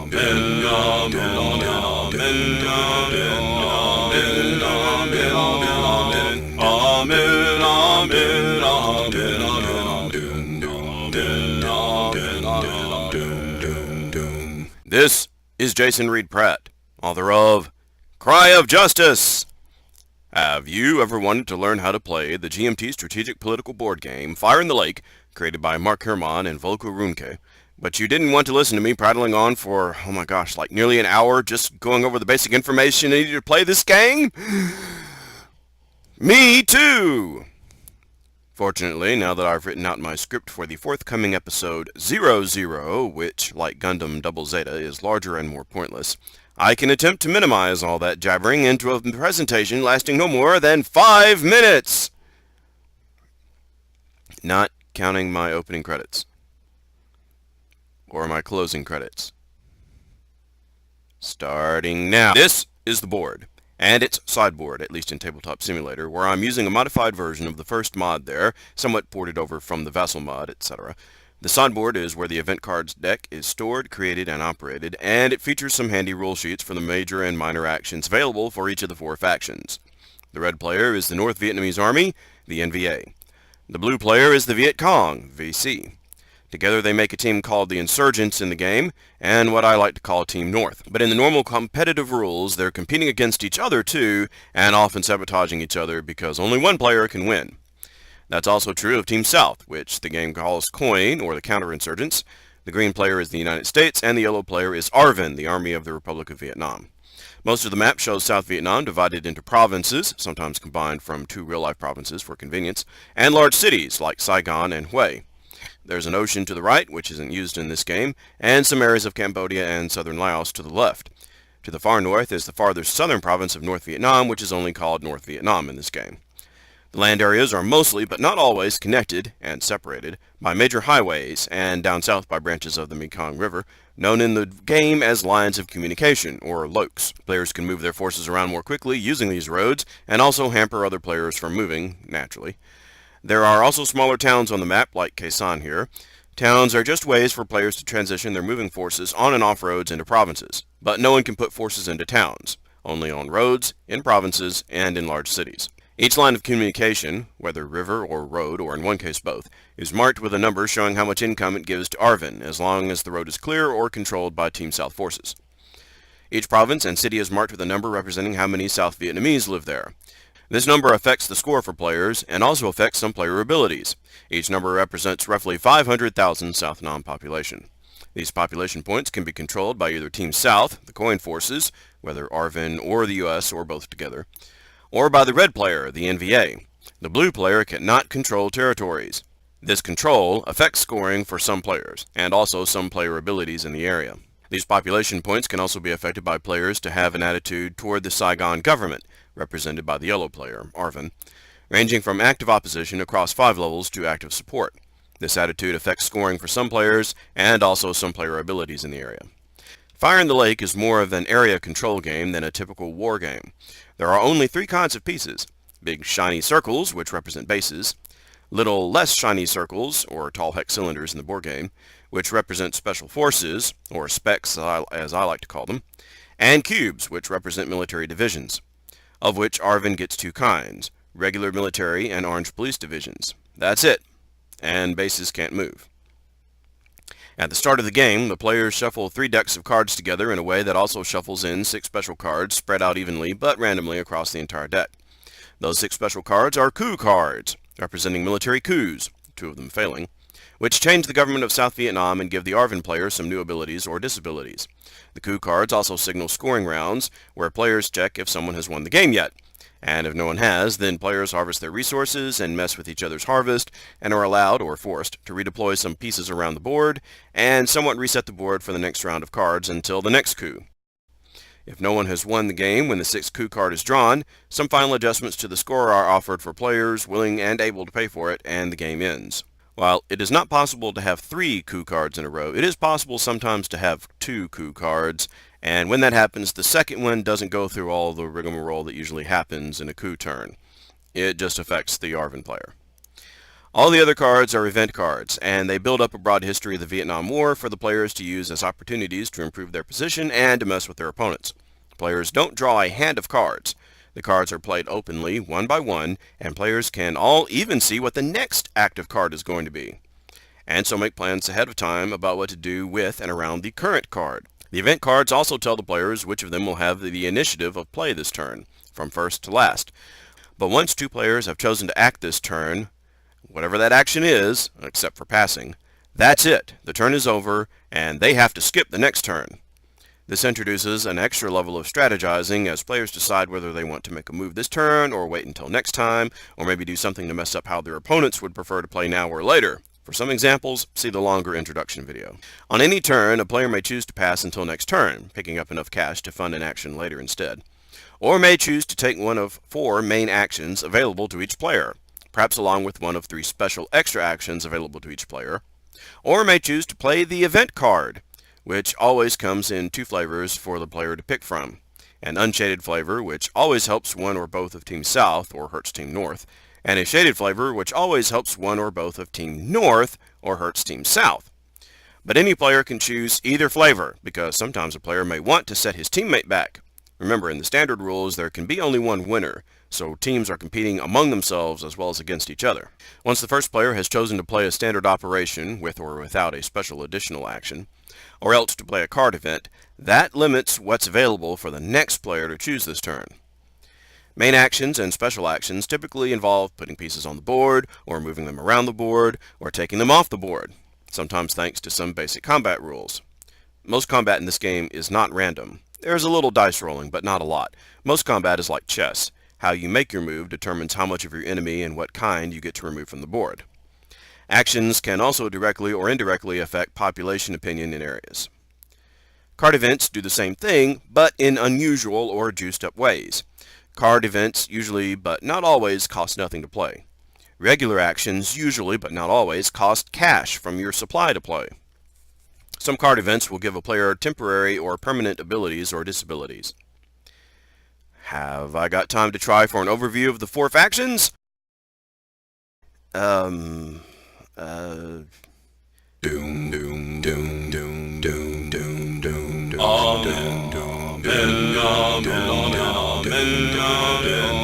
This is Jason Reed Pratt, author of Cry of Justice! Have you ever wanted to learn how to play the GMT strategic political board game Fire in the Lake, created by Mark Herman and Volko Runke, but you didn't want to listen to me prattling on for, oh my gosh, like nearly an hour just going over the basic information needed to play this game? Me too! Fortunately, now that I've written out my script for the forthcoming episode 00, which, like Gundam ZZ, is larger and more pointless, I can attempt to minimize all that jabbering into a presentation lasting no more than 5 minutes! Not counting my opening credits. Or my closing credits. Starting now. This is the board. And its sideboard, at least in Tabletop Simulator, where I'm using a modified version of the first mod there, somewhat ported over from the Vassal mod, etc. The sideboard is where the event cards deck is stored, created, and operated, and it features some handy rule sheets for the major and minor actions available for each of the 4 factions. The red player is the North Vietnamese Army, the NVA. The blue player is the Viet Cong, VC. Together they make a team called the Insurgents in the game, and what I like to call Team North. But in the normal competitive rules, they're competing against each other too, and often sabotaging each other because only one player can win. That's also true of Team South, which the game calls Coin, or the Counterinsurgents. The green player is the United States, and the yellow player is ARVN, the Army of the Republic of Vietnam. Most of the map shows South Vietnam divided into provinces, sometimes combined from 2 real-life provinces for convenience, and large cities like Saigon and Hue. There's an ocean to the right, which isn't used in this game, and some areas of Cambodia and southern Laos to the left. To the far north is the farthest southern province of North Vietnam, which is only called North Vietnam in this game. The land areas are mostly, but not always, connected and separated by major highways, and down south by branches of the Mekong River, known in the game as lines of communication, or lokes. Players can move their forces around more quickly using these roads, and also hamper other players from moving, naturally. There are also smaller towns on the map, like Khe Sanh here. Towns are just ways for players to transition their moving forces on and off roads into provinces, but no one can put forces into towns, only on roads, in provinces, and in large cities. Each line of communication, whether river or road, or in one case both, is marked with a number showing how much income it gives to ARVN, as long as the road is clear or controlled by Team South forces. Each province and city is marked with a number representing how many South Vietnamese live there. This number affects the score for players, and also affects some player abilities. Each number represents roughly 500,000 South Nam population. These population points can be controlled by either Team South, the Coin forces, whether ARVN or the US or both together, or by the red player, the NVA. The blue player cannot control territories. This control affects scoring for some players, and also some player abilities in the area. These population points can also be affected by players to have an attitude toward the Saigon government, represented by the yellow player, ARVN, ranging from active opposition across 5 levels to active support. This attitude affects scoring for some players, and also some player abilities in the area. Fire in the Lake is more of an area control game than a typical war game. There are only 3 kinds of pieces: big shiny circles, which represent bases; little less shiny circles, or tall hex cylinders in the board game, which represent special forces, or specs as I like to call them; and cubes, which represent military divisions, of which ARVN gets 2 kinds: regular military and orange police divisions. That's it, and bases can't move. At the start of the game, the players shuffle 3 decks of cards together in a way that also shuffles in 6 special cards spread out evenly but randomly across the entire deck. Those 6 special cards are coup cards, representing military coups, 2 of them failing, which change the government of South Vietnam and give the ARVN player some new abilities or disabilities. The coup cards also signal scoring rounds, where players check if someone has won the game yet. And if no one has, then players harvest their resources and mess with each other's harvest, and are allowed, or forced, to redeploy some pieces around the board, and somewhat reset the board for the next round of cards until the next coup. If no one has won the game when the 6th coup card is drawn, some final adjustments to the score are offered for players willing and able to pay for it, and the game ends. While it is not possible to have 3 coup cards in a row, it is possible sometimes to have 2 coup cards, and when that happens, the second one doesn't go through all the rigmarole that usually happens in a coup turn. It just affects the ARVN player. All the other cards are event cards, and they build up a broad history of the Vietnam War for the players to use as opportunities to improve their position and to mess with their opponents. Players don't draw a hand of cards. The cards are played openly, one by one, and players can all even see what the next active card is going to be, and so make plans ahead of time about what to do with and around the current card. The event cards also tell the players which of them will have the initiative of play this turn, from first to last. But once two players have chosen to act this turn, whatever that action is, except for passing, that's it. The turn is over, and they have to skip the next turn. This introduces an extra level of strategizing as players decide whether they want to make a move this turn, or wait until next time, or maybe do something to mess up how their opponents would prefer to play now or later. For some examples, see the longer introduction video. On any turn, a player may choose to pass until next turn, picking up enough cash to fund an action later instead, or may choose to take one of 4 main actions available to each player, perhaps along with one of 3 special extra actions available to each player, or may choose to play the event card, which always comes in 2 flavors for the player to pick from: an unshaded flavor, which always helps one or both of Team South or hurts Team North, and a shaded flavor, which always helps one or both of Team North or hurts Team South. But any player can choose either flavor, because sometimes a player may want to set his teammate back. Remember, in the standard rules, there can be only one winner, so teams are competing among themselves as well as against each other. Once the first player has chosen to play a standard operation, with or without a special additional action, or else to play a card event, that limits what's available for the next player to choose this turn. Main actions and special actions typically involve putting pieces on the board, or moving them around the board, or taking them off the board, sometimes thanks to some basic combat rules. Most combat in this game is not random. There's a little dice rolling, but not a lot. Most combat is like chess. How you make your move determines how much of your enemy and what kind you get to remove from the board. Actions can also directly or indirectly affect population opinion in areas. Card events do the same thing, but in unusual or juiced up ways. Card events usually, but not always, cost nothing to play. Regular actions usually, but not always, cost cash from your supply to play. Some card events will give a player temporary or permanent abilities or disabilities. Have I got time to try for an overview of the 4 factions? Doom, doom, doom, doom, doom, doom, doom, doom, doom, doom, doom, doom, doom, doom, doom, doom, doom,